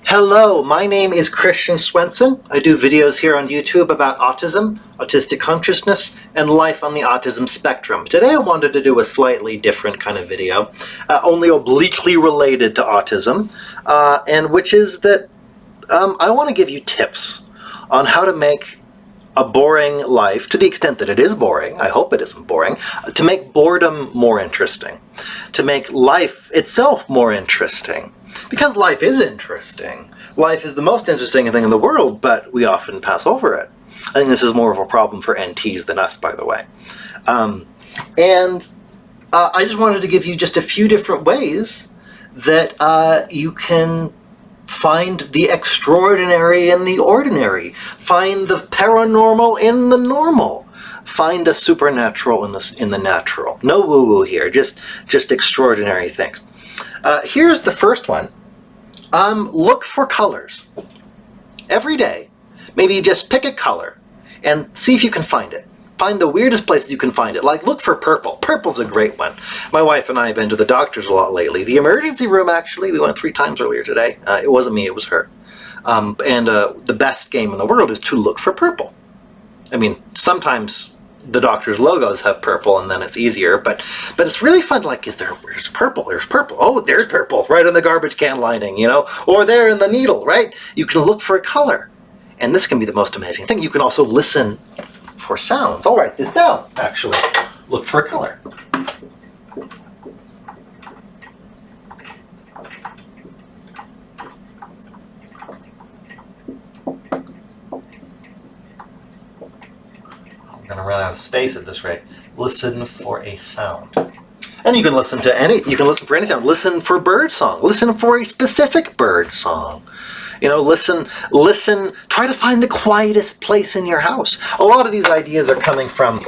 Hello, my name is Christian Swenson. I do videos here on YouTube about autism, autistic consciousness, and life on the autism spectrum. Today I wanted to do a slightly different kind of video, only obliquely related to autism, and which is that I want to give you tips on how to make a boring life, to the extent that it is boring, I hope it isn't boring, to make boredom more interesting, to make life itself more interesting. Because life is interesting. Life is the most interesting thing in the world, but we often pass over it. I think this is more of a problem for NTs than us, by the way. I just wanted to give you just a few different ways that you can find the extraordinary in the ordinary. Find the paranormal in the normal. Find the supernatural in the natural. No woo-woo here, just extraordinary things. Here's the first one. Look for colors. Every day, maybe just pick a color and see if you can find it. Find the weirdest places you can find it. Like, look for purple. Purple's a great one. My wife and I have been to the doctors a lot lately. The emergency room, actually, we went 3 times earlier today. It wasn't me, it was her. The best game in the world is to look for purple. I mean, sometimes the doctor's logos have purple and then it's easier, but it's really fun. Like, where's purple? There's purple. Oh, there's purple right in the garbage can lining, you know, or there in the needle, right? You can look for a color, and this can be the most amazing thing. You can also listen for sounds. I'll write this down, actually. Look for a color. I'm going to run out of space at this rate. Listen for a sound. And you can listen for any sound. Listen for bird song. Listen for a specific bird song. You know, listen, try to find the quietest place in your house. A lot of these ideas are coming from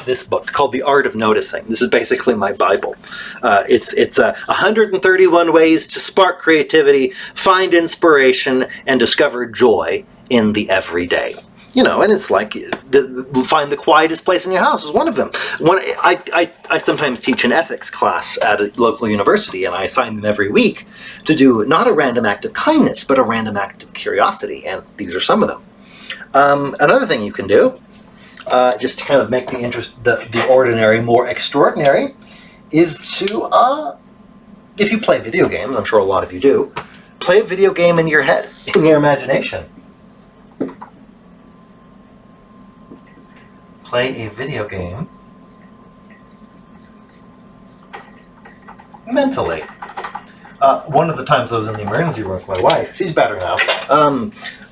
this book called The Art of Noticing. This is basically my Bible. It's 131 ways to spark creativity, find inspiration, and discover joy in the everyday. You know, and it's like, find the quietest place in your house is one of them. I sometimes teach an ethics class at a local university, and I assign them every week to do not a random act of kindness, but a random act of curiosity, and these are some of them. Another thing you can do, just to kind of make the ordinary more extraordinary, is to, if you play video games, I'm sure a lot of you do, play a video game in your head, in your imagination. Play a video game mentally. One of the times I was in the emergency room with my wife, she's better now,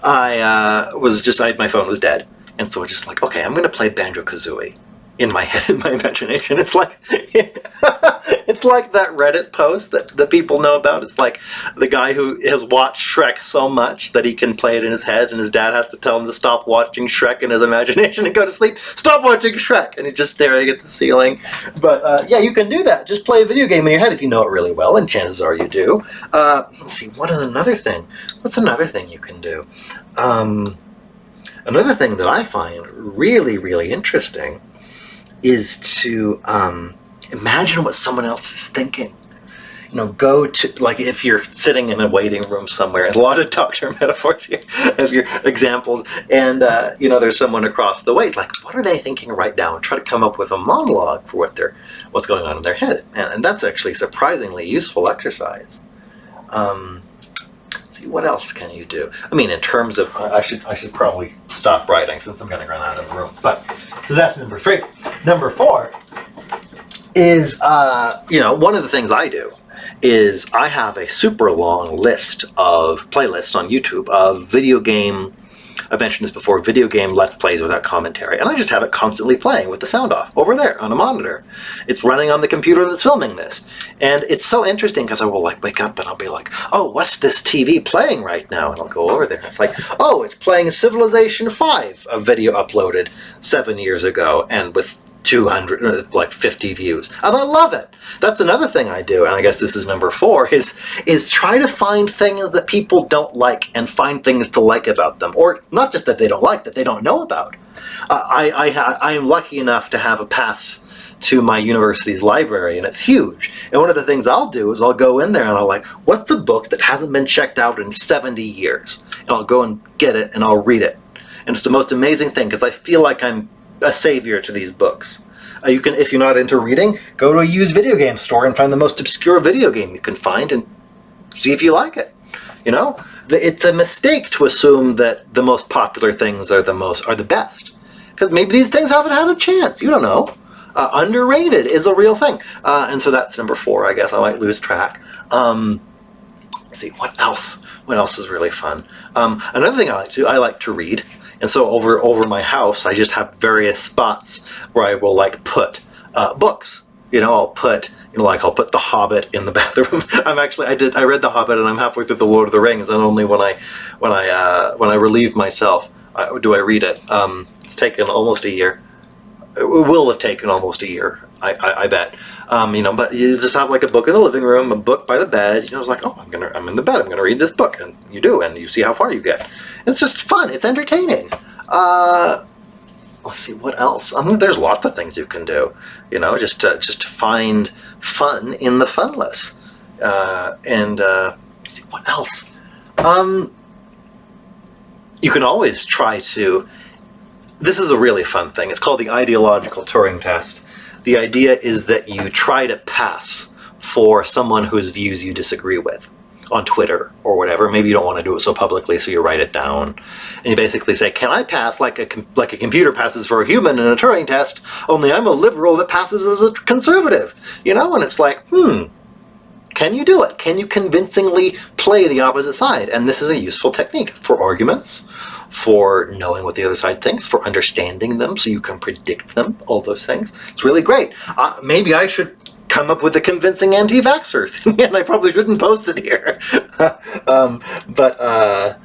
my phone was dead, and so I just like, okay, I'm going to play Banjo-Kazooie in my head, in my imagination. It's like, it's like that Reddit post that people know about. It's like the guy who has watched Shrek so much that he can play it in his head, and his dad has to tell him to stop watching Shrek in his imagination and go to sleep. Stop watching Shrek! And he's just staring at the ceiling. But yeah, you can do that. Just play a video game in your head if you know it really well, and chances are you do. Let's see, what's another thing you can do? Another thing that I find really, really interesting is to imagine what someone else is thinking. You know, go to, like, if you're sitting in a waiting room somewhere, and a lot of doctor metaphors here as your examples, and you know, there's someone across the way, like, what are they thinking right now? And try to come up with a monologue for what's going on in their head. And that's actually a surprisingly useful exercise. What else can you do? I mean, in terms of, I should probably stop writing since I'm going to run out of the room. But so that's number 3. Number 4 is, you know, one of the things I do is I have a super long playlist on YouTube of video game, I've mentioned this before, video game Let's Plays without commentary. And I just have it constantly playing with the sound off over there on a monitor. It's running on the computer that's filming this. And it's so interesting because I will like wake up and I'll be like, oh, what's this TV playing right now? And I'll go over there. And it's like, oh, it's playing Civilization 5, a video uploaded 7 years ago and with 250 views. And I love it. That's another thing I do, and I guess this is number 4, is try to find things that people don't like and find things to like about them. Or not just that they don't like, that they don't know about. I am lucky enough to have a pass to my university's library, and it's huge. And one of the things I'll do is I'll go in there and I'll like, what's a book that hasn't been checked out in 70 years? And I'll go and get it and I'll read it. And it's the most amazing thing because I feel like I'm a savior to these books. You can, if you're not into reading, go to a used video game store and find the most obscure video game you can find and see if you like it. You know, it's a mistake to assume that the most popular things are the best, because maybe these things haven't had a chance. You don't know. Underrated is a real thing, and so that's number 4. I guess I might lose track. Let's see what else. What else is really fun? Another thing I like to read. And so over my house, I just have various spots where I will like put books. You know, I'll put The Hobbit in the bathroom. I read The Hobbit and I'm halfway through The Lord of the Rings, and only when I relieve myself do I read it. It's taken almost a year. It will have taken almost a year, I bet. You know, but you just have like a book in the living room, a book by the bed. You know, it's like, oh, I'm in the bed. I'm gonna read this book, and you do, and you see how far you get. And it's just fun. It's entertaining. Let's see what else. I mean, there's lots of things you can do. You know, just to find fun in the funless. Let's see what else. You can always try to. This is a really fun thing. It's called the ideological Turing test. The idea is that you try to pass for someone whose views you disagree with on Twitter or whatever. Maybe you don't want to do it so publicly, so you write it down. And you basically say, can I pass like a computer passes for a human in a Turing test, only I'm a liberal that passes as a conservative? You know, and it's like, can you do it? Can you convincingly play the opposite side? And this is a useful technique for arguments, for knowing what the other side thinks, for understanding them so you can predict them, all those things. It's really great. Maybe I should come up with a convincing anti-vaxxer thing, and I probably shouldn't post it here. Let's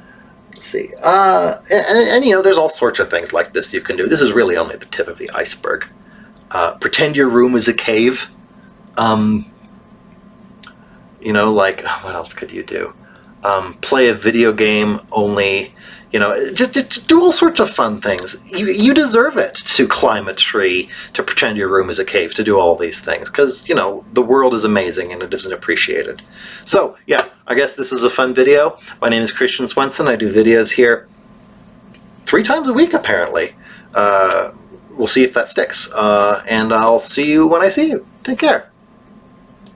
see. And you know, there's all sorts of things like this you can do. This is really only the tip of the iceberg. Pretend your room is a cave. You know, like, what else could you do? Play a video game only. You know, just do all sorts of fun things. You deserve it to climb a tree, to pretend your room is a cave, to do all these things. Because, you know, the world is amazing and it isn't appreciated. So, yeah, I guess this was a fun video. My name is Christian Swenson. I do videos here 3 times a week, apparently. We'll see if that sticks. And I'll see you when I see you. Take care.